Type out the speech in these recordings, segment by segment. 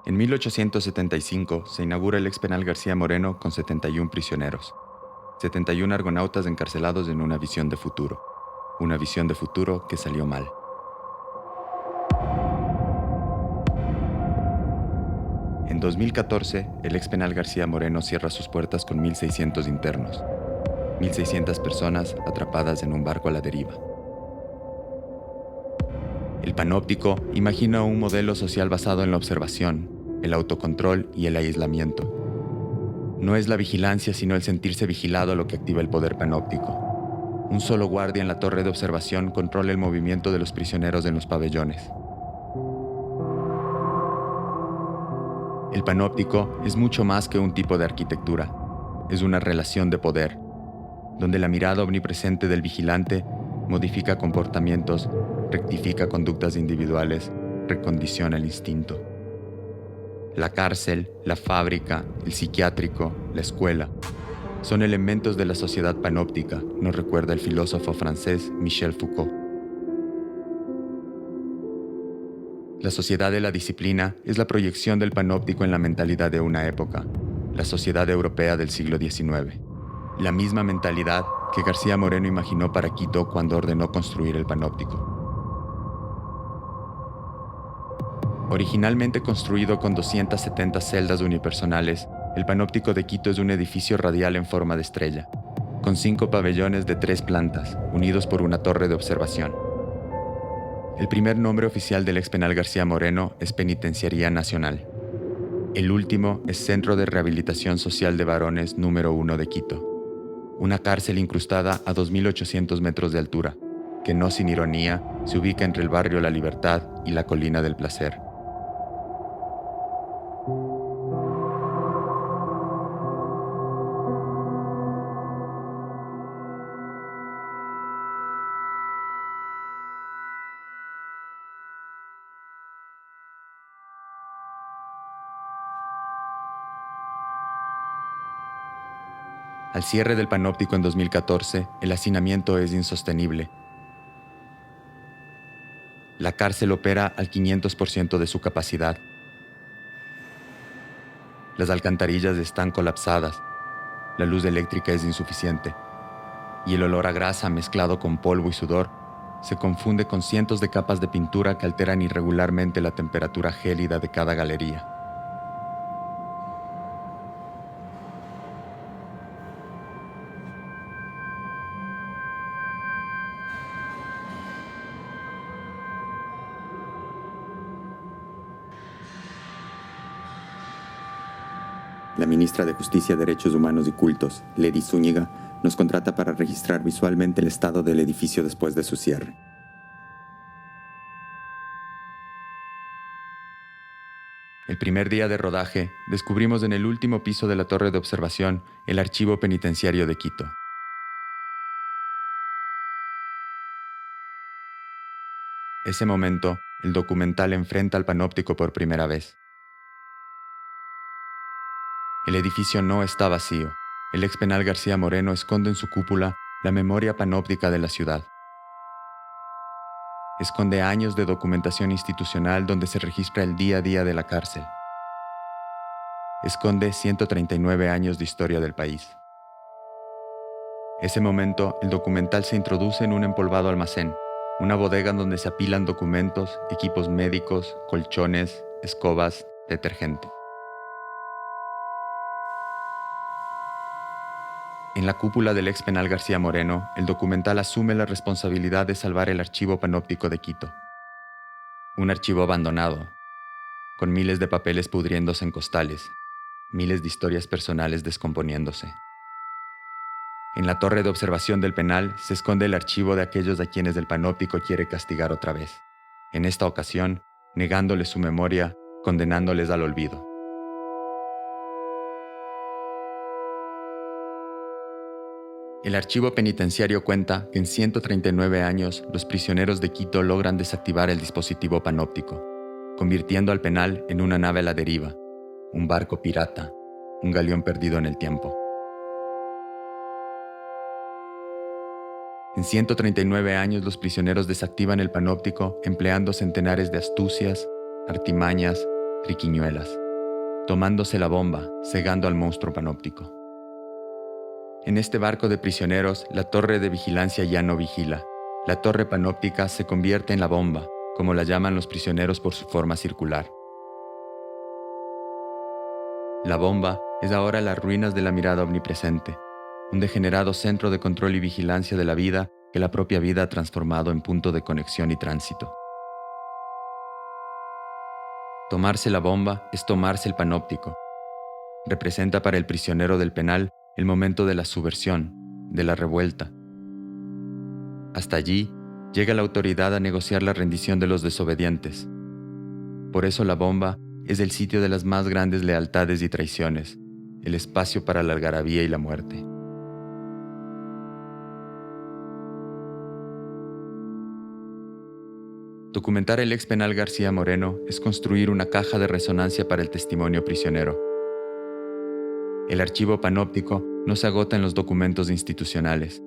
En 1875 se inaugura el ex penal García Moreno con 71 prisioneros, 71 argonautas encarcelados en una visión de futuro que salió mal. En 2014, el ex penal García Moreno cierra sus puertas con 1.600 internos, 1.600 personas atrapadas en un barco a la deriva. El panóptico imagina un modelo social basado en la observación, el autocontrol y el aislamiento. No es la vigilancia, sino el sentirse vigilado lo que activa el poder panóptico. Un solo guardia en la torre de observación controla el movimiento de los prisioneros en los pabellones. El panóptico es mucho más que un tipo de arquitectura. Es una relación de poder, donde la mirada omnipresente del vigilante modifica comportamientos, rectifica conductas individuales, recondiciona el instinto. La cárcel, la fábrica, el psiquiátrico, la escuela, son elementos de la sociedad panóptica, nos recuerda el filósofo francés Michel Foucault. La sociedad de la disciplina es la proyección del panóptico en la mentalidad de una época, la sociedad europea del siglo XIX. La misma mentalidad que García Moreno imaginó para Quito cuando ordenó construir el panóptico. Originalmente construido con 270 celdas unipersonales, el panóptico de Quito es un edificio radial en forma de estrella, con 5 pabellones de 3 plantas, unidos por una torre de observación. El primer nombre oficial del ex penal García Moreno es Penitenciaría Nacional. El último es Centro de Rehabilitación Social de Varones número 1 de Quito. Una cárcel incrustada a 2.800 metros de altura, que no sin ironía se ubica entre el barrio La Libertad y la Colina del Placer. Al cierre del panóptico en 2014, el hacinamiento es insostenible. La cárcel opera al 500% de su capacidad. Las alcantarillas están colapsadas, la luz eléctrica es insuficiente, y el olor a grasa mezclado con polvo y sudor se confunde con cientos de capas de pintura que alteran irregularmente la temperatura gélida de cada galería. La ministra de Justicia, Derechos Humanos y Cultos, Lady Zúñiga, nos contrata para registrar visualmente el estado del edificio después de su cierre. El primer día de rodaje, descubrimos en el último piso de la torre de observación el archivo penitenciario de Quito. Ese momento, el documental enfrenta al panóptico por primera vez. El edificio no está vacío. El ex penal García Moreno esconde en su cúpula la memoria panóptica de la ciudad. Esconde años de documentación institucional donde se registra el día a día de la cárcel. Esconde 139 años de historia del país. Ese momento, el documental se introduce en un empolvado almacén, una bodega donde se apilan documentos, equipos médicos, colchones, escobas, detergente. En la cúpula del ex penal García Moreno, el documental asume la responsabilidad de salvar el archivo panóptico de Quito. Un archivo abandonado, con miles de papeles pudriéndose en costales, miles de historias personales descomponiéndose. En la torre de observación del penal se esconde el archivo de aquellos a quienes el panóptico quiere castigar otra vez. En esta ocasión, negándoles su memoria, condenándoles al olvido. El archivo penitenciario cuenta que en 139 años los prisioneros de Quito logran desactivar el dispositivo panóptico, convirtiendo al penal en una nave a la deriva, un barco pirata, un galeón perdido en el tiempo. En 139 años los prisioneros desactivan el panóptico empleando centenares de astucias, artimañas, triquiñuelas, tomándose la bomba, cegando al monstruo panóptico. En este barco de prisioneros, la torre de vigilancia ya no vigila. La torre panóptica se convierte en la bomba, como la llaman los prisioneros por su forma circular. La bomba es ahora las ruinas de la mirada omnipresente, un degenerado centro de control y vigilancia de la vida que la propia vida ha transformado en punto de conexión y tránsito. Tomarse la bomba es tomarse el panóptico. Representa para el prisionero del penal el momento de la subversión, de la revuelta. Hasta allí llega la autoridad a negociar la rendición de los desobedientes. Por eso la bomba es el sitio de las más grandes lealtades y traiciones, el espacio para la algarabía y la muerte. Documentar el ex penal García Moreno es construir una caja de resonancia para el testimonio prisionero. El archivo panóptico no se agota en los documentos institucionales.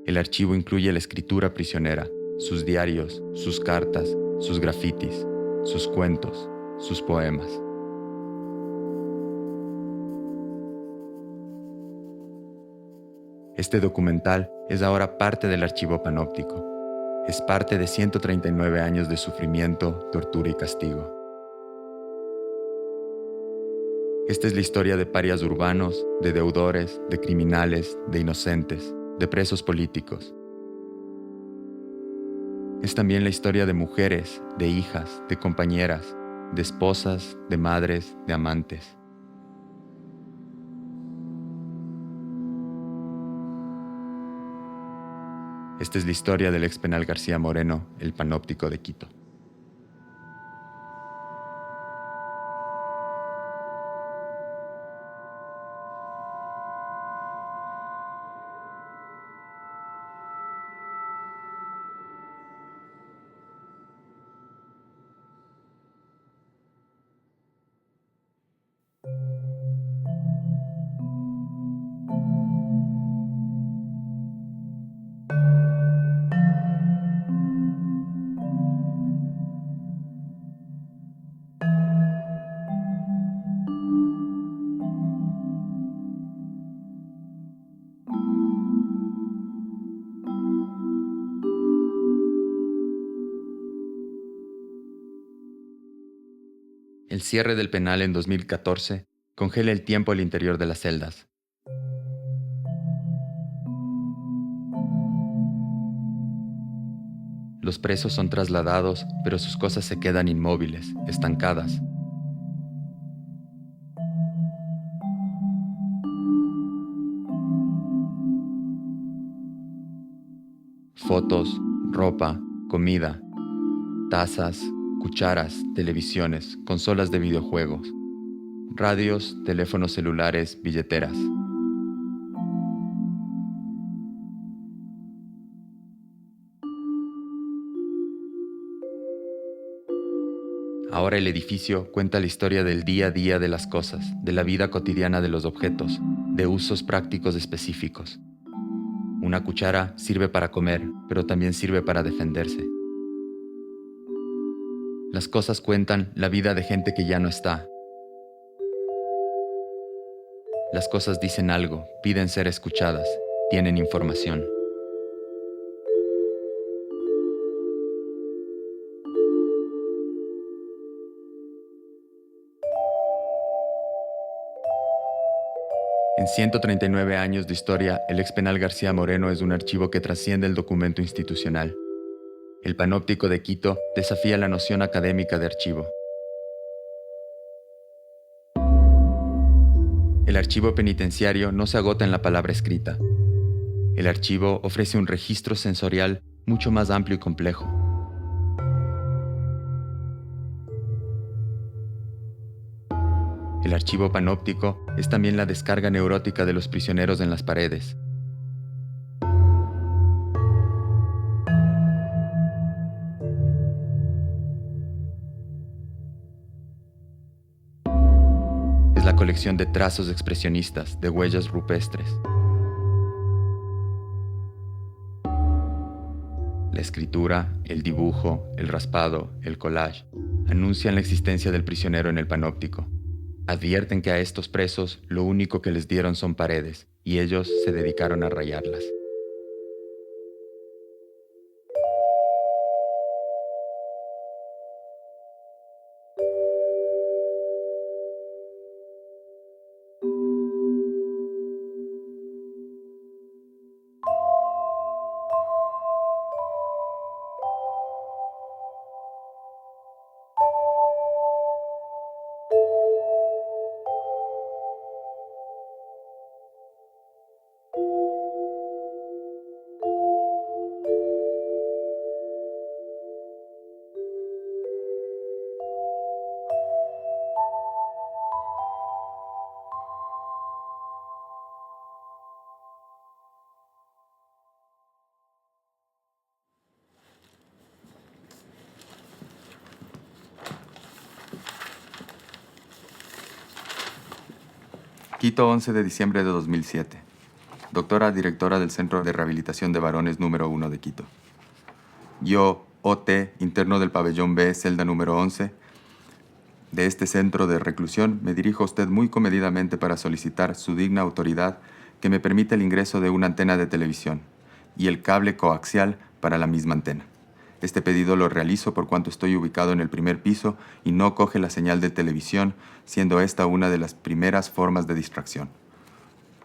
El archivo incluye la escritura prisionera, sus diarios, sus cartas, sus grafitis, sus cuentos, sus poemas. Este documental es ahora parte del archivo panóptico. Es parte de 139 años de sufrimiento, tortura y castigo. Esta es la historia de parias urbanos, de deudores, de criminales, de inocentes, de presos políticos. Es también la historia de mujeres, de hijas, de compañeras, de esposas, de madres, de amantes. Esta es la historia del ex penal García Moreno, el panóptico de Quito. El cierre del penal en 2014 congela el tiempo al interior de las celdas. Los presos son trasladados, pero sus cosas se quedan inmóviles, estancadas. Fotos, ropa, comida, tazas, cucharas, televisiones, consolas de videojuegos, radios, teléfonos celulares, billeteras. Ahora el edificio cuenta la historia del día a día de las cosas, de la vida cotidiana de los objetos, de usos prácticos específicos. Una cuchara sirve para comer, pero también sirve para defenderse. Las cosas cuentan la vida de gente que ya no está. Las cosas dicen algo, piden ser escuchadas, tienen información. En 139 años de historia, el ex penal García Moreno es un archivo que trasciende el documento institucional. El panóptico de Quito desafía la noción académica de archivo. El archivo penitenciario no se agota en la palabra escrita. El archivo ofrece un registro sensorial mucho más amplio y complejo. El archivo panóptico es también la descarga neurótica de los prisioneros en las paredes. Es la colección de trazos expresionistas, de huellas rupestres. La La escritura, el dibujo, el raspado, el collage, anuncian la existencia del prisionero en el panóptico. Advierten que a estos presos lo único que les dieron son paredes, y ellos se dedicaron a rayarlas. Quito, 11 de diciembre de 2007. Doctora directora del Centro de Rehabilitación de Varones número 1 de Quito. Yo, OT, interno del pabellón B, celda número 11, de este centro de reclusión, me dirijo a usted muy comedidamente para solicitar su digna autoridad que me permita el ingreso de una antena de televisión y el cable coaxial para la misma antena. Este pedido lo realizo por cuanto estoy ubicado en el primer piso y no coge la señal de televisión, siendo esta una de las primeras formas de distracción.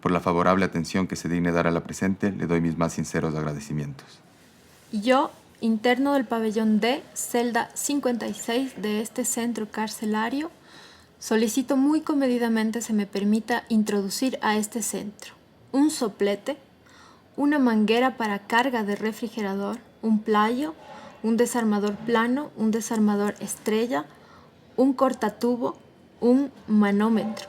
Por la favorable atención que se digne dar a la presente, le doy mis más sinceros agradecimientos. Yo, interno del pabellón D, celda 56 de este centro carcelario, solicito muy comedidamente se me permita introducir a este centro un soplete, una manguera para carga de refrigerador, un playo, un desarmador plano, un desarmador estrella, un cortatubo, un manómetro.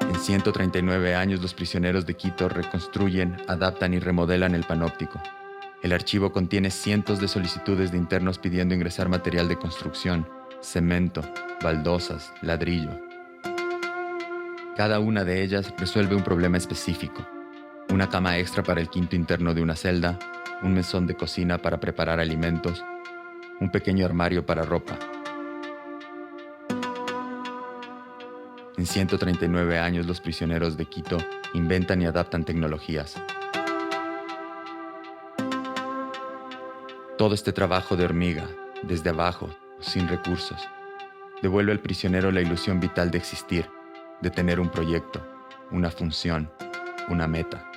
En 139 años, los prisioneros de Quito reconstruyen, adaptan y remodelan el panóptico. El archivo contiene cientos de solicitudes de internos pidiendo ingresar material de construcción, cemento, baldosas, ladrillo. Cada una de ellas resuelve un problema específico. Una cama extra para el quinto interno de una celda, un mesón de cocina para preparar alimentos, un pequeño armario para ropa. En 139 años, los prisioneros de Quito inventan y adaptan tecnologías. Todo este trabajo de hormiga, desde abajo, sin recursos, devuelve al prisionero la ilusión vital de existir, de tener un proyecto, una función, una meta.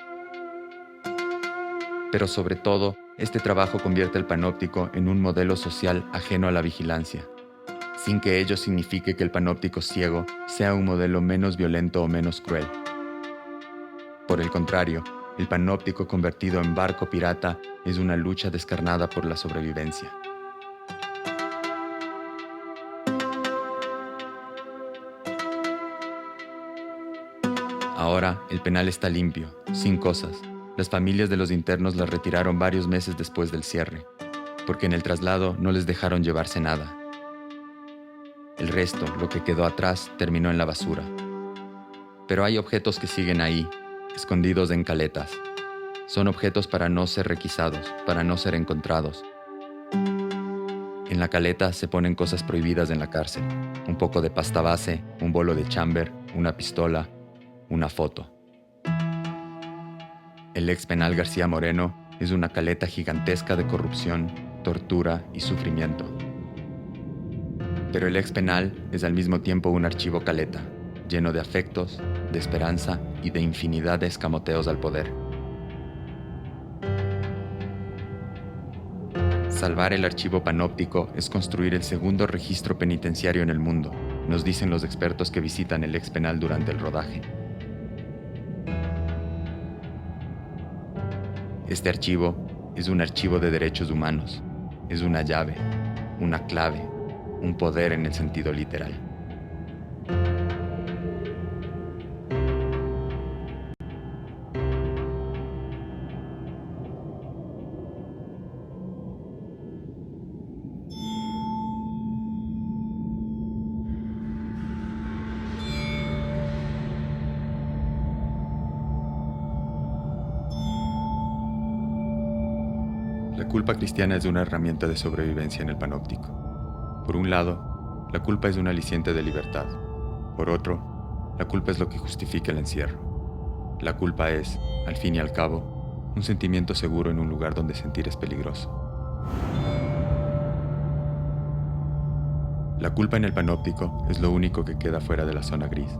Pero sobre todo, este trabajo convierte el panóptico en un modelo social ajeno a la vigilancia, sin que ello signifique que el panóptico ciego sea un modelo menos violento o menos cruel. Por el contrario, el panóptico convertido en barco pirata es una lucha descarnada por la sobrevivencia. Ahora, el penal está limpio, sin cosas. Las familias de los internos las retiraron varios meses después del cierre, porque en el traslado no les dejaron llevarse nada. El resto, lo que quedó atrás, terminó en la basura. Pero hay objetos que siguen ahí, escondidos en caletas. Son objetos para no ser requisados, para no ser encontrados. En la caleta se ponen cosas prohibidas en la cárcel. Un poco de pasta base, un bolo de chamber, una pistola, una foto. El ex penal García Moreno es una caleta gigantesca de corrupción, tortura y sufrimiento. Pero el ex penal es al mismo tiempo un archivo caleta, lleno de afectos, de esperanza y de infinidad de escamoteos al poder. Salvar el archivo panóptico es construir el segundo registro penitenciario en el mundo, nos dicen los expertos que visitan el ex penal durante el rodaje. Este archivo es un archivo de derechos humanos, es una llave, una clave, un poder en el sentido literal. culpa cristiana es una herramienta de sobrevivencia en el panóptico. Por un lado, la culpa es un aliciente de libertad. Por otro, la culpa es lo que justifica el encierro. La culpa es, al fin y al cabo, un sentimiento seguro en un lugar donde sentir es peligroso. La culpa en el panóptico es lo único que queda fuera de la zona gris,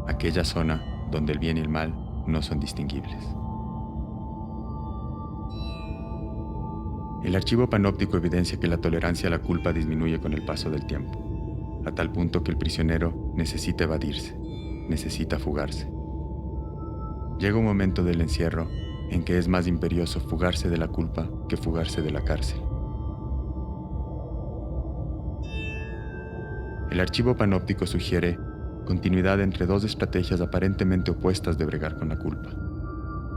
aquella zona donde el bien y el mal no son distinguibles. El archivo panóptico evidencia que la tolerancia a la culpa disminuye con el paso del tiempo, a tal punto que el prisionero necesita evadirse, necesita fugarse. Llega un momento del encierro en que es más imperioso fugarse de la culpa que fugarse de la cárcel. El archivo panóptico sugiere continuidad entre dos estrategias aparentemente opuestas de bregar con la culpa.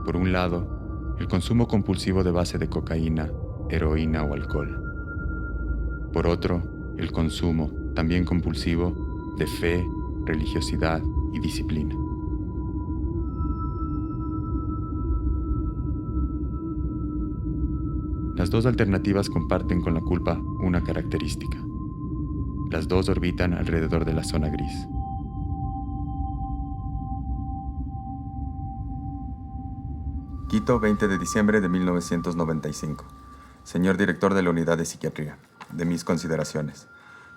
Por un lado, el consumo compulsivo de base de cocaína, heroína o alcohol. Por otro, el consumo, también compulsivo, de fe, religiosidad y disciplina. Las dos alternativas comparten con la culpa una característica. Las dos orbitan alrededor de la zona gris. Quito, 20 de diciembre de 1995. Señor director de la Unidad de Psiquiatría, de mis consideraciones.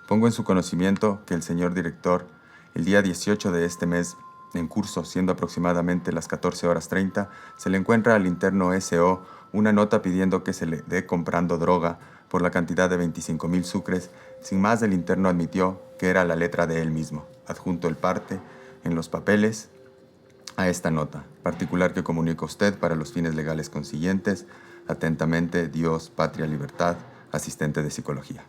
Pongo en su conocimiento que el señor director, el día 18 de este mes, en curso, siendo aproximadamente las 14:30, se le encuentra al interno S.O. una nota pidiendo que se le dé comprando droga por la cantidad de 25,000 sucres. Sin más, el interno admitió que era la letra de él mismo, adjunto el parte en los papeles a esta nota, particular que comunica usted para los fines legales consiguientes. Atentamente, Dios, Patria, Libertad, asistente de psicología.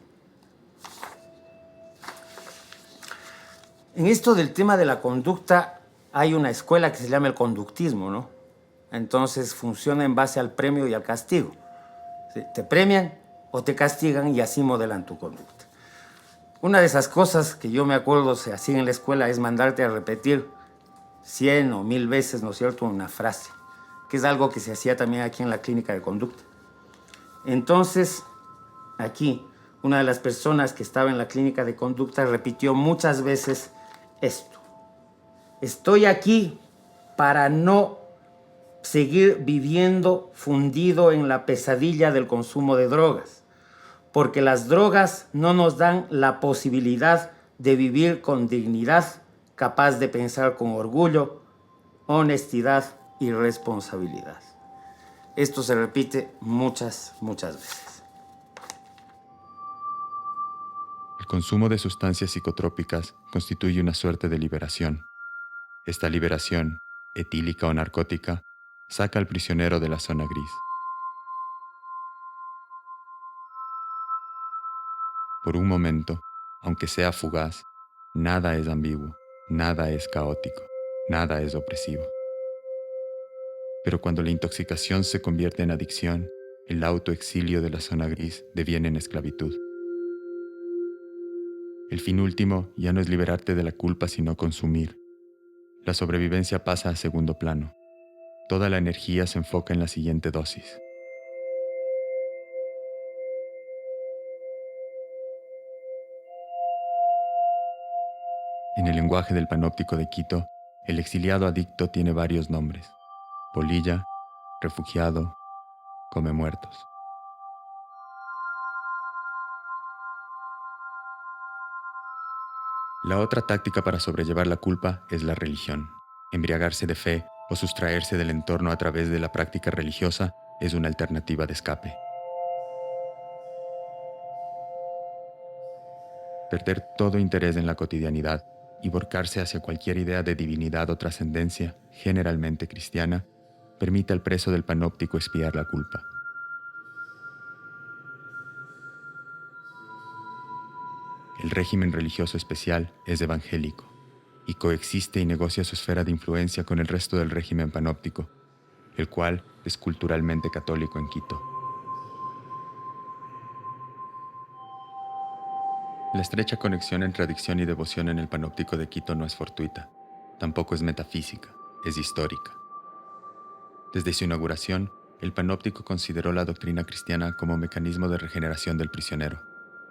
En esto del tema de la conducta, hay una escuela que se llama el conductismo, ¿no? Entonces funciona en base al premio y al castigo. ¿Sí? Te premian o te castigan y así modelan tu conducta. Una de esas cosas que yo me acuerdo se hacía en la escuela es mandarte a repetir 100 o 1000 veces, ¿no es cierto?, una frase, que es algo que se hacía también aquí en la clínica de conducta. Entonces, aquí, una de las personas que estaba en la clínica de conducta repitió muchas veces esto: estoy aquí para no seguir viviendo fundido en la pesadilla del consumo de drogas, porque las drogas no nos dan la posibilidad de vivir con dignidad, capaz de pensar con orgullo, honestidad y responsabilidad. Esto se repite muchas veces. El consumo de sustancias psicotrópicas constituye una suerte de liberación. Esta liberación, etílica o narcótica, saca al prisionero de la zona gris. Por un momento, aunque sea fugaz, nada es ambiguo, nada es caótico, nada es opresivo. Pero cuando la intoxicación se convierte en adicción, el autoexilio de la zona gris deviene en esclavitud. El fin último ya no es liberarte de la culpa, sino consumir. La sobrevivencia pasa a segundo plano. Toda la energía se enfoca en la siguiente dosis. En el lenguaje del Panóptico de Quito, el exiliado adicto tiene varios nombres: polilla, refugiado, come muertos. La otra táctica para sobrellevar la culpa es la religión. Embriagarse de fe o sustraerse del entorno a través de la práctica religiosa es una alternativa de escape. Perder todo interés en la cotidianidad y volcarse hacia cualquier idea de divinidad o trascendencia, generalmente cristiana, permite al preso del panóptico expiar la culpa. El régimen religioso especial es evangélico y coexiste y negocia su esfera de influencia con el resto del régimen panóptico, el cual es culturalmente católico en Quito. La estrecha conexión entre adicción y devoción en el Panóptico de Quito no es fortuita, tampoco es metafísica, es histórica. Desde su inauguración, el panóptico consideró la doctrina cristiana como mecanismo de regeneración del prisionero,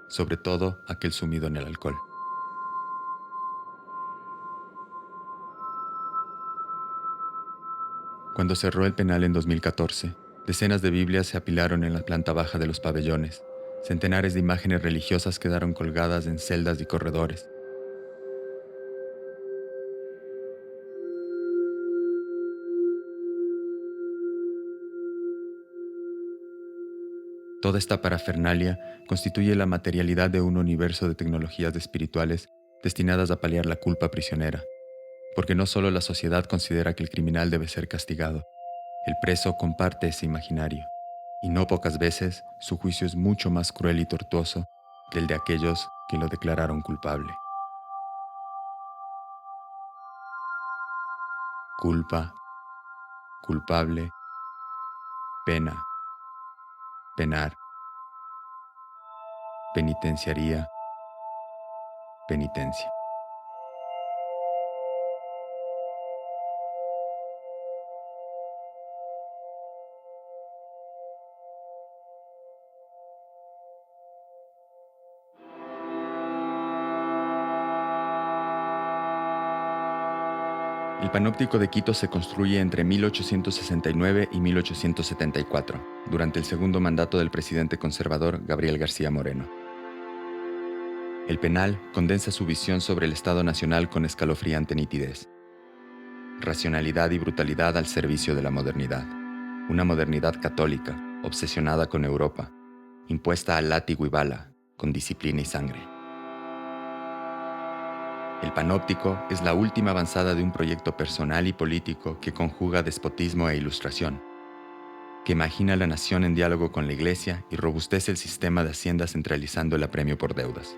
sobre todo aquel sumido en el alcohol. Cuando cerró el penal en 2014, decenas de Biblias se apilaron en la planta baja de los pabellones. Centenares de imágenes religiosas quedaron colgadas en celdas y corredores. Toda esta parafernalia constituye la materialidad de un universo de tecnologías espirituales destinadas a paliar la culpa prisionera, porque no solo la sociedad considera que el criminal debe ser castigado, el preso comparte ese imaginario, y no pocas veces su juicio es mucho más cruel y tortuoso que el de aquellos que lo declararon culpable. Culpa, culpable, pena, penar, penitenciaría, penitencia. El Panóptico de Quito se construye entre 1869 y 1874, durante el segundo mandato del presidente conservador Gabriel García Moreno. El penal condensa su visión sobre el Estado Nacional con escalofriante nitidez. Racionalidad y brutalidad al servicio de la modernidad. Una modernidad católica, obsesionada con Europa, impuesta a látigo y bala, con disciplina y sangre. El Panóptico es la última avanzada de un proyecto personal y político que conjuga despotismo e ilustración, que imagina la nación en diálogo con la Iglesia y robustece el sistema de hacienda centralizando el apremio por deudas.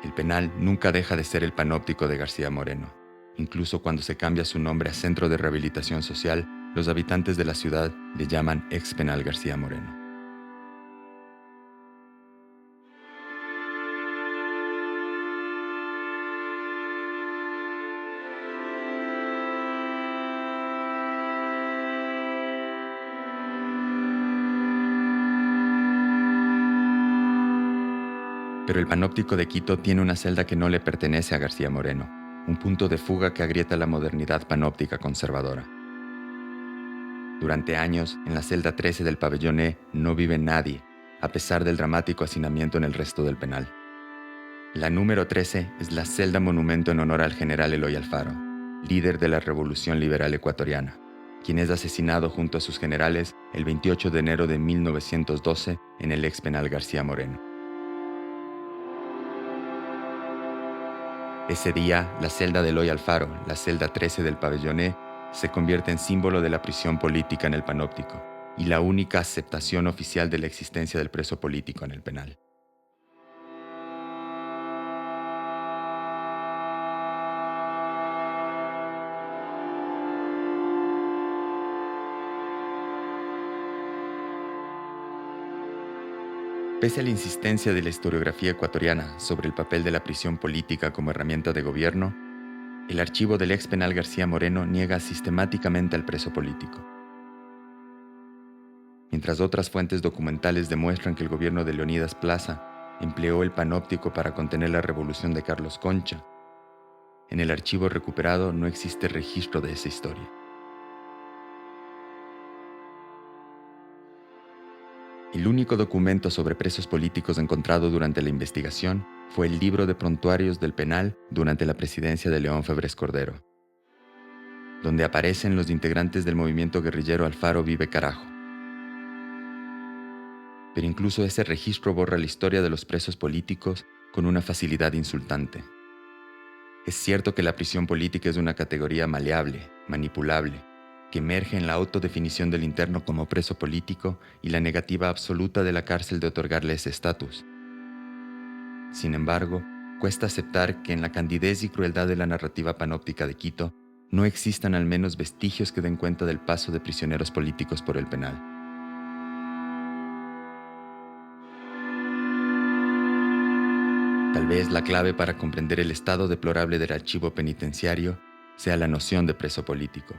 El penal nunca deja de ser el Panóptico de García Moreno. Incluso cuando se cambia su nombre a Centro de Rehabilitación Social, los habitantes de la ciudad le llaman Ex Penal García Moreno. Pero el Panóptico de Quito tiene una celda que no le pertenece a García Moreno, un punto de fuga que agrieta la modernidad panóptica conservadora. Durante años, en la celda 13 del pabellón E no vive nadie, a pesar del dramático hacinamiento en el resto del penal. La número 13 es la celda monumento en honor al general Eloy Alfaro, líder de la Revolución Liberal Ecuatoriana, quien es asesinado junto a sus generales el 28 de enero de 1912 en el ex penal García Moreno. Ese día, la celda de Eloy Alfaro, la celda 13 del pabellón E, se convierte en símbolo de la prisión política en el Panóptico y la única aceptación oficial de la existencia del preso político en el penal. Pese a la insistencia de la historiografía ecuatoriana sobre el papel de la prisión política como herramienta de gobierno, el archivo del ex penal García Moreno niega sistemáticamente al preso político. Mientras otras fuentes documentales demuestran que el gobierno de Leonidas Plaza empleó el Panóptico para contener la revolución de Carlos Concha, en el archivo recuperado no existe registro de esa historia. El único documento sobre presos políticos encontrado durante la investigación fue el libro de prontuarios del penal durante la presidencia de León Febres Cordero, donde aparecen los integrantes del movimiento guerrillero Alfaro Vive Carajo. Pero incluso ese registro borra la historia de los presos políticos con una facilidad insultante. Es cierto que la prisión política es una categoría maleable, manipulable, que emerge en la autodefinición del interno como preso político y la negativa absoluta de la cárcel de otorgarle ese estatus. Sin embargo, cuesta aceptar que en la candidez y crueldad de la narrativa panóptica de Quito no existan al menos vestigios que den cuenta del paso de prisioneros políticos por el penal. Tal vez la clave para comprender el estado deplorable del archivo penitenciario sea la noción de preso político.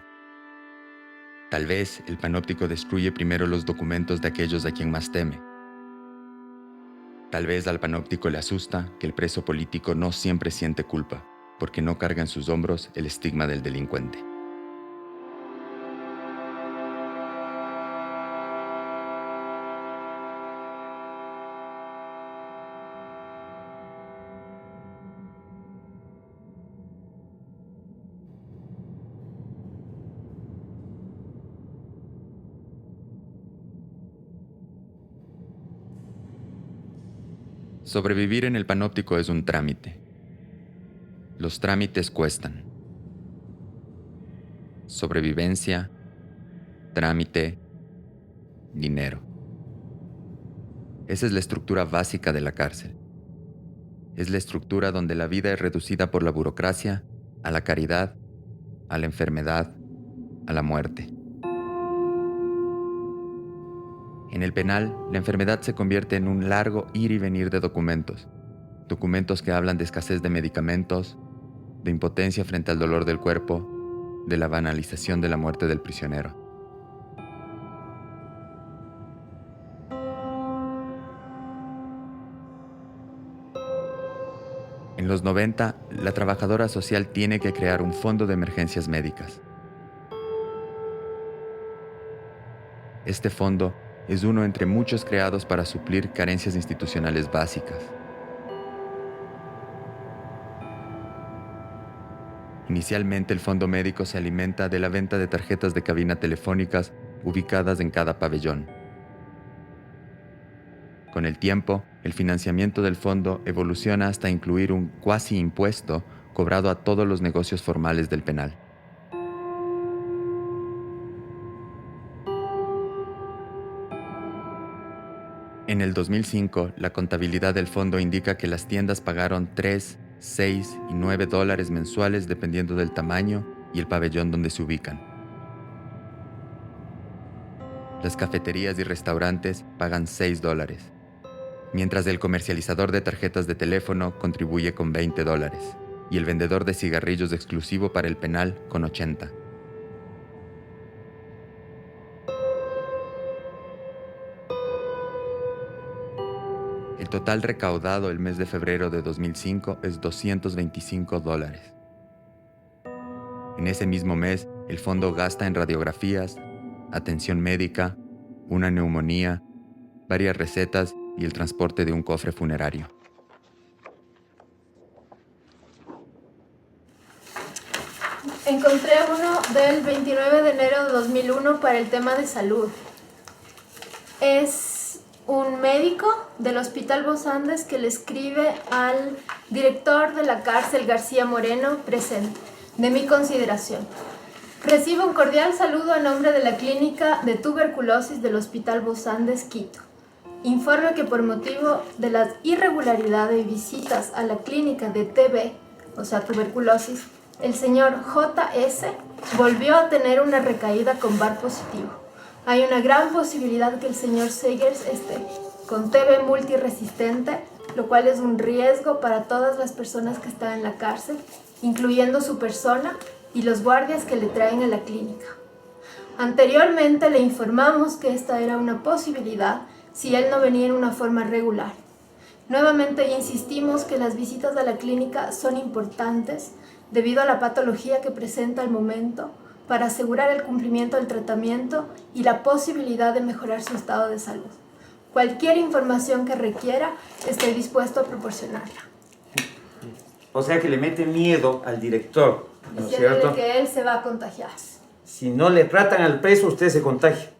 Tal vez el panóptico destruye primero los documentos de aquellos a quien más teme. Tal vez al panóptico le asusta que el preso político no siempre siente culpa, porque no carga en sus hombros el estigma del delincuente. Sobrevivir en el panóptico es un trámite. Los trámites cuestan. Sobrevivencia, trámite, dinero. Esa es la estructura básica de la cárcel. Es la estructura donde la vida es reducida por la burocracia, a la caridad, a la enfermedad, a la muerte. En el penal, la enfermedad se convierte en un largo ir y venir de documentos. Documentos que hablan de escasez de medicamentos, de impotencia frente al dolor del cuerpo, de la banalización de la muerte del prisionero. En los 90, la trabajadora social tiene que crear un fondo de emergencias médicas. Este fondo es uno entre muchos creados para suplir carencias institucionales básicas. Inicialmente, el fondo médico se alimenta de la venta de tarjetas de cabina telefónicas ubicadas en cada pabellón. Con el tiempo, el financiamiento del fondo evoluciona hasta incluir un cuasi impuesto cobrado a todos los negocios formales del penal. En el 2005, la contabilidad del fondo indica que las tiendas pagaron $3, $6 y $9 mensuales dependiendo del tamaño y el pabellón donde se ubican. Las cafeterías y restaurantes pagan $6, mientras el comercializador de tarjetas de teléfono contribuye con $20 y el vendedor de cigarrillos exclusivo para el penal con $80. El total recaudado el mes de febrero de 2005 es $225. En ese mismo mes, el fondo gasta en radiografías, atención médica, una neumonía, varias recetas y el transporte de un cofre funerario. Encontré uno del 29 de enero de 2001 para el tema de salud. Es un médico del Hospital Vos Andes que le escribe al director de la cárcel, García Moreno, presente. De mi consideración. Recibo un cordial saludo a nombre de la Clínica de Tuberculosis del Hospital Vos Andes, Quito. Informe que por motivo de las irregularidades y visitas a la clínica de TB, o sea, tuberculosis, el señor JS volvió a tener una recaída con VAR positivo. Hay una gran posibilidad que el señor Segers esté con TB multiresistente, lo cual es un riesgo para todas las personas que están en la cárcel, incluyendo su persona y los guardias que le traen a la clínica. Anteriormente le informamos que esta era una posibilidad si él no venía en una forma regular. Nuevamente insistimos que las visitas a la clínica son importantes debido a la patología que presenta al momento para asegurar el cumplimiento del tratamiento y la posibilidad de mejorar su estado de salud. Cualquier información que requiera, estoy dispuesto a proporcionarla. O sea que le mete miedo al director, ¿no es Diciéndole cierto? que él se va a contagiar. Si no le tratan al preso, usted se contagia.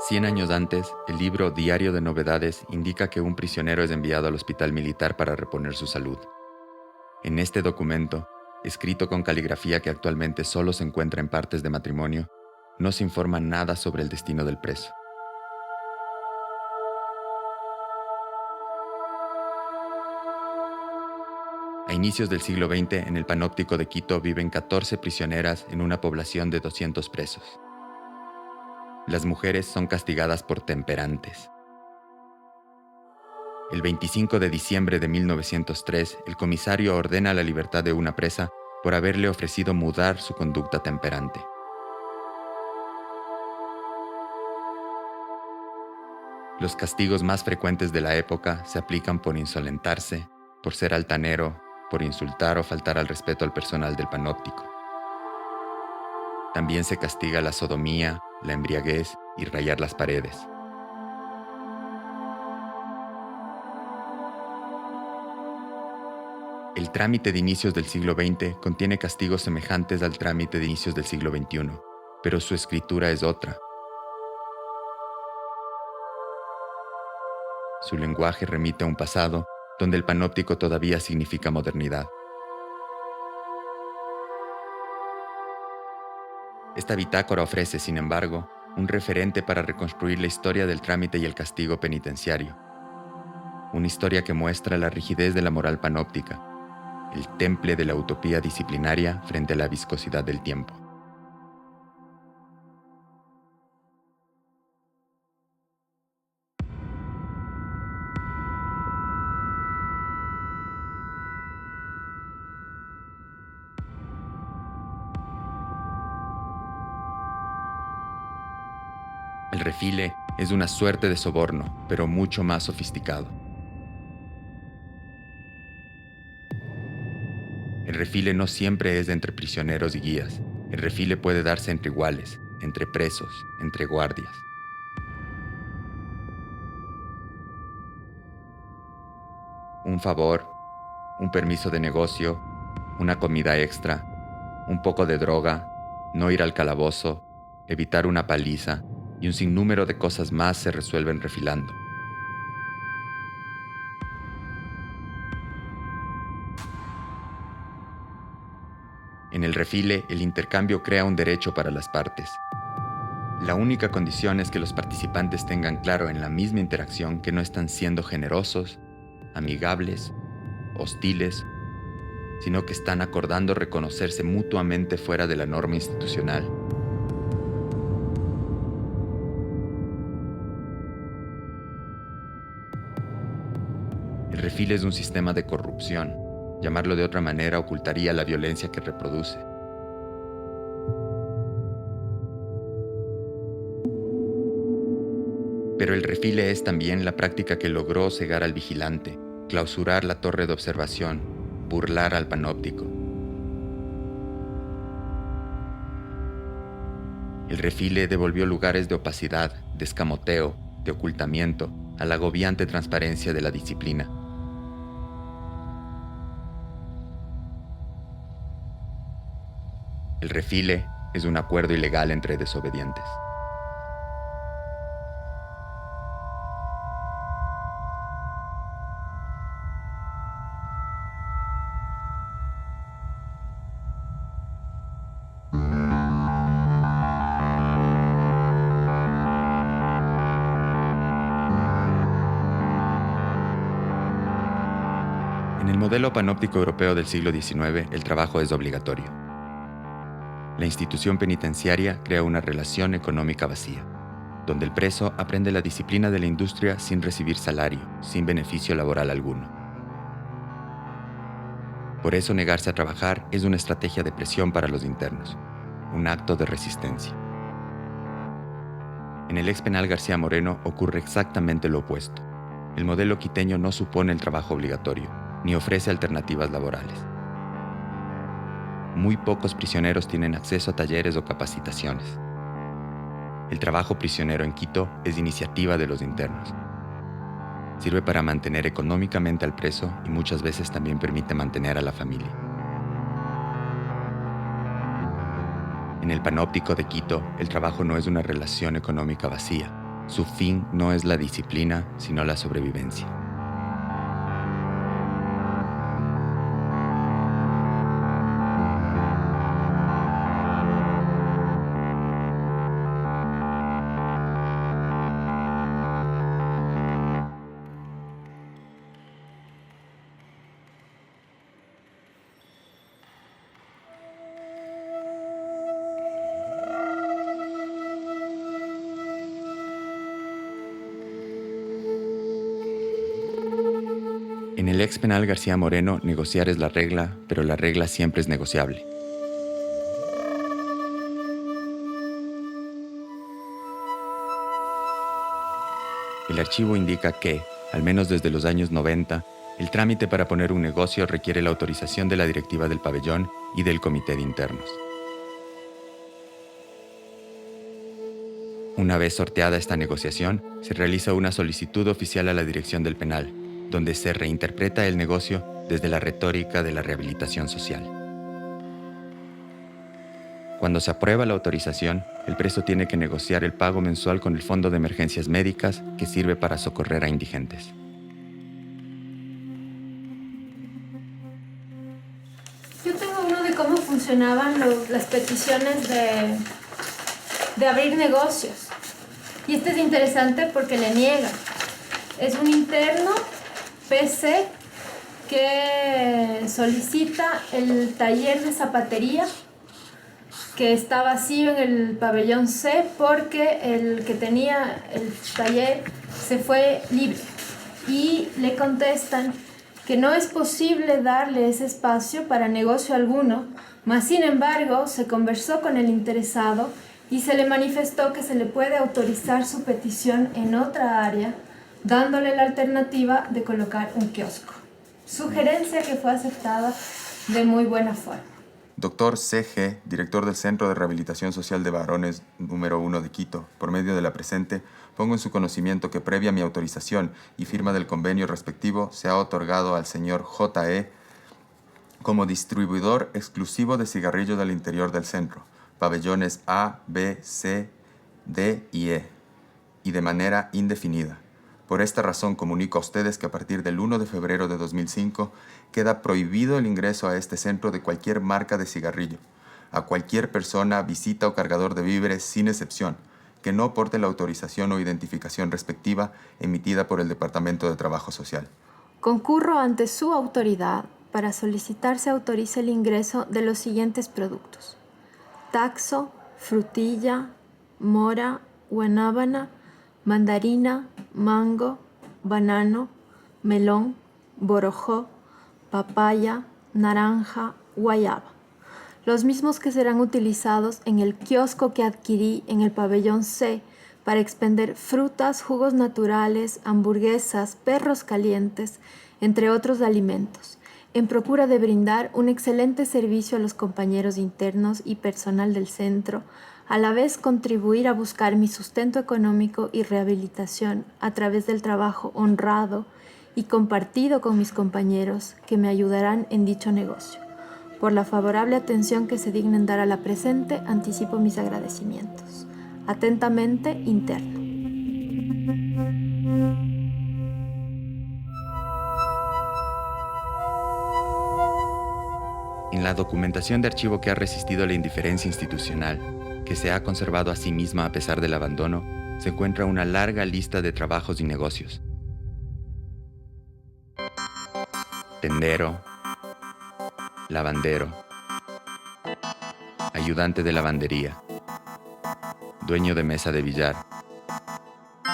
Cien años antes, el libro Diario de Novedades indica que un prisionero es enviado al hospital militar para reponer su salud. En este documento, escrito con caligrafía que actualmente solo se encuentra en partes de matrimonio, no se informa nada sobre el destino del preso. A inicios del siglo XX, en el Panóptico de Quito viven 14 prisioneras en una población de 200 presos. Las mujeres son castigadas por temperantes. El 25 de diciembre de 1903, el comisario ordena la libertad de una presa por haberle ofrecido mudar su conducta temperante. Los castigos más frecuentes de la época se aplican por insolentarse, por ser altanero, por insultar o faltar al respeto al personal del panóptico. También se castiga la sodomía, la embriaguez y rayar las paredes. El trámite de inicios del siglo XX contiene castigos semejantes al trámite de inicios del siglo XXI, pero su escritura es otra. Su lenguaje remite a un pasado donde el panóptico todavía significa modernidad. Esta bitácora ofrece, sin embargo, un referente para reconstruir la historia del trámite y el castigo penitenciario. Una historia que muestra la rigidez de la moral panóptica, el temple de la utopía disciplinaria frente a la viscosidad del tiempo. El refile es una suerte de soborno, pero mucho más sofisticado. El refile no siempre es entre prisioneros y guías. El refile puede darse entre iguales, entre presos, entre guardias. Un favor, un permiso de negocio, una comida extra, un poco de droga, no ir al calabozo, evitar una paliza y un sinnúmero de cosas más se resuelven refilando. En el refile, el intercambio crea un derecho para las partes. La única condición es que los participantes tengan claro en la misma interacción que no están siendo generosos, amigables, hostiles, sino que están acordando reconocerse mutuamente fuera de la norma institucional. El refile es un sistema de corrupción. Llamarlo de otra manera ocultaría la violencia que reproduce. Pero el refile es también la práctica que logró cegar al vigilante, clausurar la torre de observación, burlar al panóptico. El refile devolvió lugares de opacidad, de escamoteo, de ocultamiento, a la agobiante transparencia de la disciplina. El refile es un acuerdo ilegal entre desobedientes. En el modelo panóptico europeo del siglo XIX, el trabajo es obligatorio. La institución penitenciaria crea una relación económica vacía, donde el preso aprende la disciplina de la industria sin recibir salario, sin beneficio laboral alguno. Por eso negarse a trabajar es una estrategia de presión para los internos, un acto de resistencia. En el ex penal García Moreno ocurre exactamente lo opuesto. El modelo quiteño no supone el trabajo obligatorio, ni ofrece alternativas laborales. Muy pocos prisioneros tienen acceso a talleres o capacitaciones. El trabajo prisionero en Quito es iniciativa de los internos. Sirve para mantener económicamente al preso y muchas veces también permite mantener a la familia. En el panóptico de Quito, el trabajo no es una relación económica vacía. Su fin no es la disciplina, sino la sobrevivencia. En el ex penal García Moreno, negociar es la regla, pero la regla siempre es negociable. El archivo indica que, al menos desde los años 90, el trámite para poner un negocio requiere la autorización de la directiva del pabellón y del comité de internos. Una vez sorteada esta negociación, se realiza una solicitud oficial a la dirección del penal, donde se reinterpreta el negocio desde la retórica de la rehabilitación social. Cuando se aprueba la autorización, el preso tiene que negociar el pago mensual con el Fondo de Emergencias Médicas, que sirve para socorrer a indigentes. Yo tengo uno de cómo funcionaban las peticiones de abrir negocios. Y este es interesante porque le niega. Es un interno PC que solicita el taller de zapatería que está vacío en el pabellón C porque el que tenía el taller se fue libre. Y le contestan que no es posible darle ese espacio para negocio alguno, mas sin embargo se conversó con el interesado y se le manifestó que se le puede autorizar su petición en otra área, dándole la alternativa de colocar un kiosco. Sugerencia que fue aceptada de muy buena forma. Doctor C.G., director del Centro de Rehabilitación Social de Varones número 1 de Quito, por medio de la presente, pongo en su conocimiento que previa mi autorización y firma del convenio respectivo se ha otorgado al señor J.E. como distribuidor exclusivo de cigarrillos del interior del centro, pabellones A, B, C, D y E, y de manera indefinida. Por esta razón comunico a ustedes que a partir del 1 de febrero de 2005 queda prohibido el ingreso a este centro de cualquier marca de cigarrillo, a cualquier persona, visita o cargador de víveres sin excepción, que no porte la autorización o identificación respectiva emitida por el Departamento de Trabajo Social. Concurro ante su autoridad para solicitar se autorice el ingreso de los siguientes productos: taxo, frutilla, mora, guanábana, mandarina, mango, banano, melón, borojó, papaya, naranja, guayaba. Los mismos que serán utilizados en el kiosco que adquirí en el pabellón C para expender frutas, jugos naturales, hamburguesas, perros calientes, entre otros alimentos, en procura de brindar un excelente servicio a los compañeros internos y personal del centro, a la vez contribuir a buscar mi sustento económico y rehabilitación a través del trabajo honrado y compartido con mis compañeros que me ayudarán en dicho negocio. Por la favorable atención que se dignen dar a la presente, anticipo mis agradecimientos. Atentamente, interno. En la documentación de archivo que ha resistido la indiferencia institucional, que se ha conservado a sí misma a pesar del abandono, se encuentra una larga lista de trabajos y negocios. Tendero, lavandero, ayudante de lavandería, dueño de mesa de billar,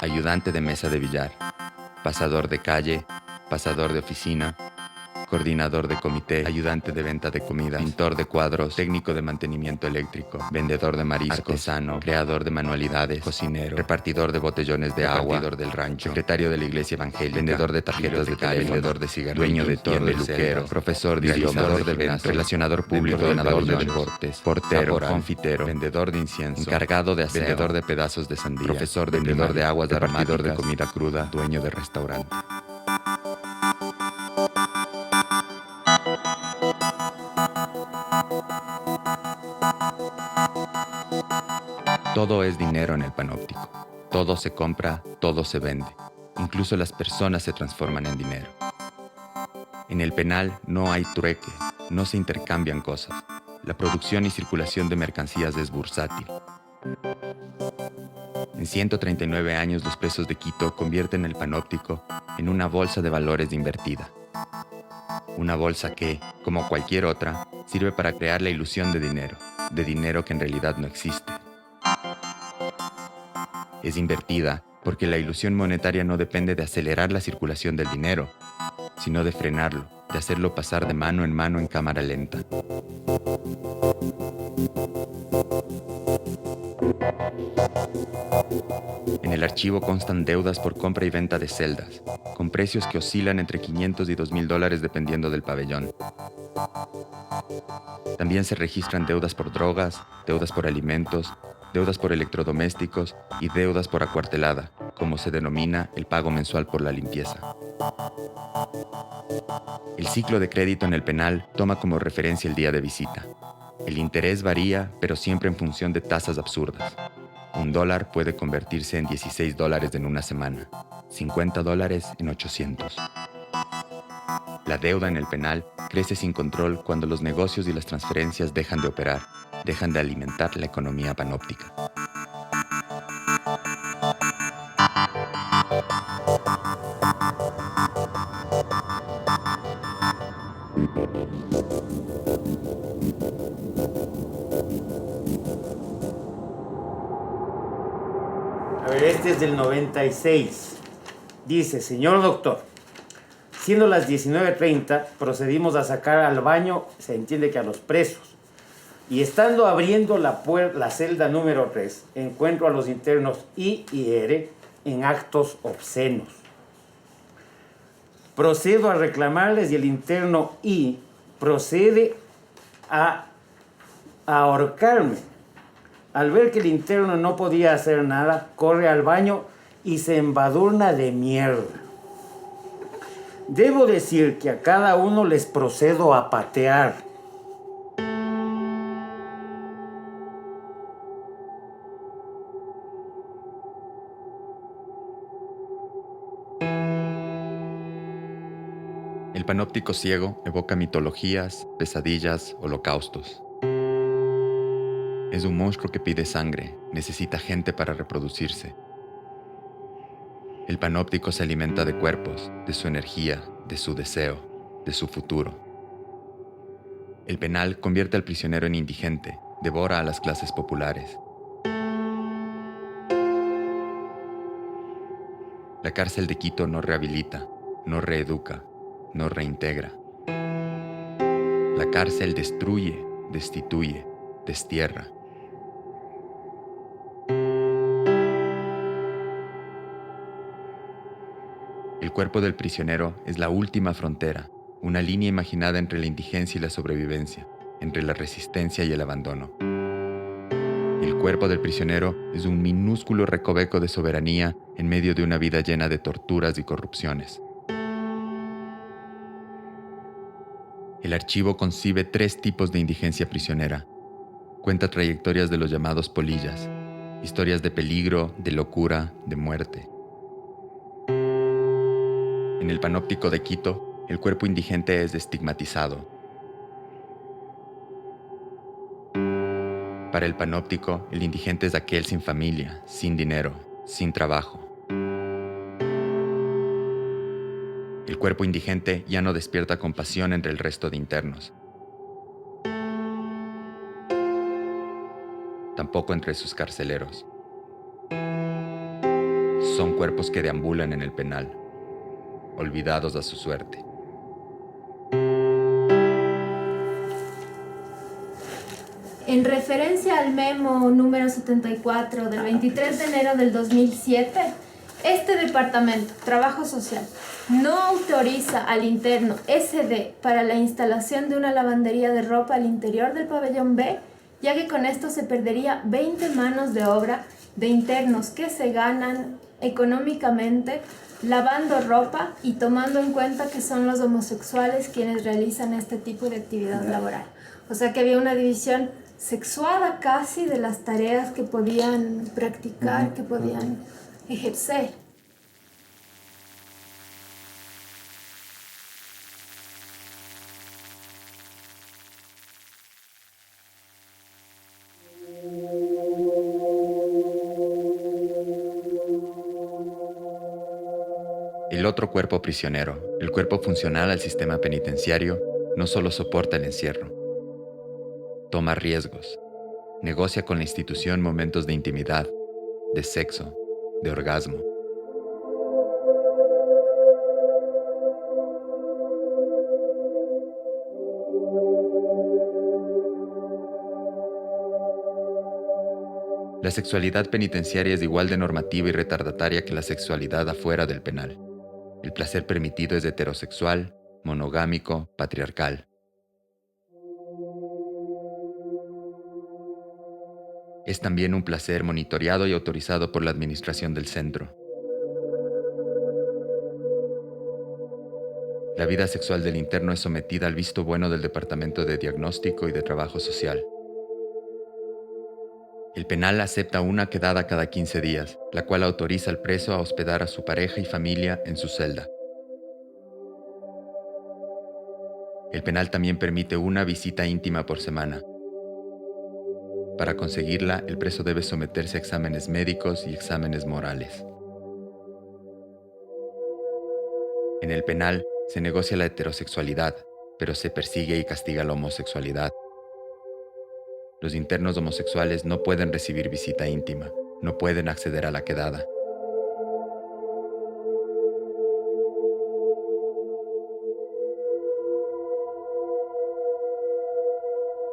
ayudante de mesa de billar, pasador de calle, pasador de oficina, coordinador de comité, ayudante de venta de comida, pintor de cuadros, técnico de mantenimiento eléctrico, vendedor de mariscos, artesano, creador de manualidades, cocinero, repartidor de botellones de agua, repartidor del rancho, secretario de la iglesia evangélica, vendedor de tarjetas de teléfono, vendedor de cigarrillos, dueño de todo, peluquero, profesor de idioma, de eventos, relacionador público, entrenador de deportes, portero, confitero, vendedor de incienso, encargado de aseo, vendedor de pedazos de sandía, profesor de vendedor de aguas, repartidor de comida cruda, dueño de restaurante. Todo es dinero en el panóptico. Todo se compra, todo se vende. Incluso las personas se transforman en dinero. En el penal no hay trueque, no se intercambian cosas. La producción y circulación de mercancías es bursátil. En 139 años los presos de Quito convierten el panóptico en una bolsa de valores invertida. Una bolsa que, como cualquier otra, sirve para crear la ilusión de dinero que en realidad no existe. Es invertida porque la ilusión monetaria no depende de acelerar la circulación del dinero, sino de frenarlo, de hacerlo pasar de mano en cámara lenta. En el archivo constan deudas por compra y venta de celdas, con precios que oscilan entre $500 y $2,000 dependiendo del pabellón. También se registran deudas por drogas, deudas por alimentos, deudas por electrodomésticos y deudas por acuartelada, como se denomina el pago mensual por la limpieza. El ciclo de crédito en el penal toma como referencia el día de visita. El interés varía, pero siempre en función de tasas absurdas. $1 puede convertirse en $16 en una semana, $50 en 800. La deuda en el penal crece sin control cuando los negocios y las transferencias dejan de operar, dejan de alimentar la economía panóptica. A ver, este es del 96. Dice, señor doctor, siendo las 19:30, procedimos a sacar al baño, se entiende que a los presos. Y estando abriendo la celda número 3, encuentro a los internos I y R en actos obscenos. Procedo a reclamarles y el interno I procede a ahorcarme. Al ver que el interno no podía hacer nada, corre al baño y se embadurna de mierda. Debo decir que a cada uno les procedo a patear. El panóptico ciego evoca mitologías, pesadillas, holocaustos. Es un monstruo que pide sangre, necesita gente para reproducirse. El panóptico se alimenta de cuerpos, de su energía, de su deseo, de su futuro. El penal convierte al prisionero en indigente, devora a las clases populares. La cárcel de Quito no rehabilita, no reeduca, no reintegra. La cárcel destruye, destituye, destierra. El cuerpo del prisionero es la última frontera, una línea imaginada entre la indigencia y la sobrevivencia, entre la resistencia y el abandono. El cuerpo del prisionero es un minúsculo recoveco de soberanía en medio de una vida llena de torturas y corrupciones. El archivo concibe 3 tipos de indigencia prisionera. Cuenta trayectorias de los llamados polillas, historias de peligro, de locura, de muerte. En el panóptico de Quito, el cuerpo indigente es estigmatizado. Para el panóptico, el indigente es aquel sin familia, sin dinero, sin trabajo. El cuerpo indigente ya no despierta compasión entre el resto de internos. Tampoco entre sus carceleros. Son cuerpos que deambulan en el penal, olvidados a su suerte. En referencia al memo número 74 del 23 de enero del 2007, este Departamento, Trabajo Social, no autoriza al interno SD para la instalación de una lavandería de ropa al interior del pabellón B, ya que con esto se perdería 20 manos de obra de internos que se ganan económicamente lavando ropa y tomando en cuenta que son los homosexuales quienes realizan este tipo de actividad laboral. O sea que había una división sexuada casi de las tareas que podían practicar, que podían ejercer. El otro cuerpo prisionero, el cuerpo funcional al sistema penitenciario, no solo soporta el encierro, toma riesgos, negocia con la institución momentos de intimidad, de sexo, de orgasmo. La sexualidad penitenciaria es igual de normativa y retardataria que la sexualidad afuera del penal. El placer permitido es heterosexual, monogámico, patriarcal. Es también un placer monitoreado y autorizado por la administración del centro. La vida sexual del interno es sometida al visto bueno del Departamento de Diagnóstico y de Trabajo Social. El penal acepta una quedada cada 15 días, la cual autoriza al preso a hospedar a su pareja y familia en su celda. El penal también permite una visita íntima por semana. Para conseguirla, el preso debe someterse a exámenes médicos y exámenes morales. En el penal se negocia la heterosexualidad, pero se persigue y castiga la homosexualidad. Los internos homosexuales no pueden recibir visita íntima, no pueden acceder a la quedada.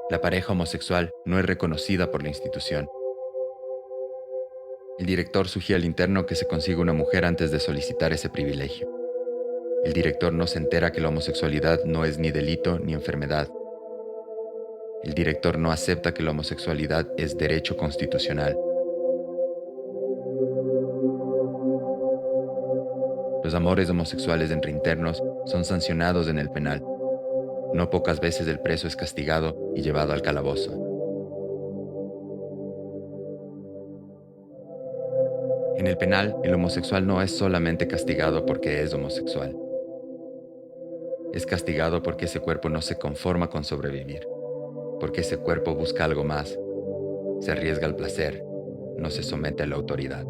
La pareja homosexual no es reconocida por la institución. El director sugiere al interno que se consiga una mujer antes de solicitar ese privilegio. El director no se entera que la homosexualidad no es ni delito ni enfermedad. El director no acepta que la homosexualidad es derecho constitucional. Los amores homosexuales entre internos son sancionados en el penal. No pocas veces el preso es castigado y llevado al calabozo. En el penal, el homosexual no es solamente castigado porque es homosexual. Es castigado porque ese cuerpo no se conforma con sobrevivir, porque ese cuerpo busca algo más, se arriesga al placer, no se somete a la autoridad.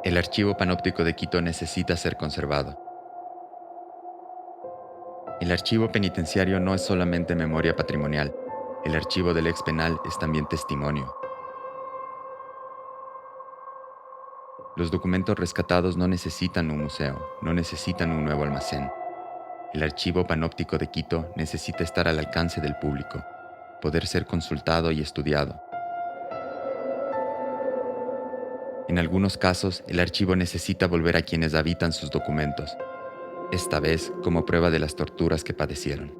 El archivo panóptico de Quito necesita ser conservado. El archivo penitenciario no es solamente memoria patrimonial. El archivo del ex penal es también testimonio. Los documentos rescatados no necesitan un museo, no necesitan un nuevo almacén. El archivo panóptico de Quito necesita estar al alcance del público, poder ser consultado y estudiado. En algunos casos, el archivo necesita volver a quienes habitan sus documentos, esta vez como prueba de las torturas que padecieron.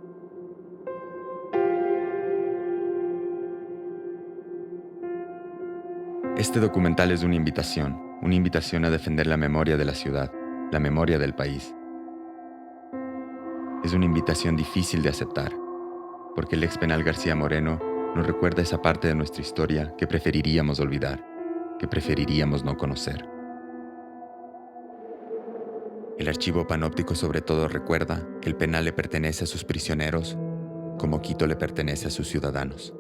Este documental es una invitación a defender la memoria de la ciudad, la memoria del país. Es una invitación difícil de aceptar, porque el ex penal García Moreno nos recuerda esa parte de nuestra historia que preferiríamos olvidar, que preferiríamos no conocer. El archivo panóptico sobre todo recuerda que el penal le pertenece a sus prisioneros, como Quito le pertenece a sus ciudadanos.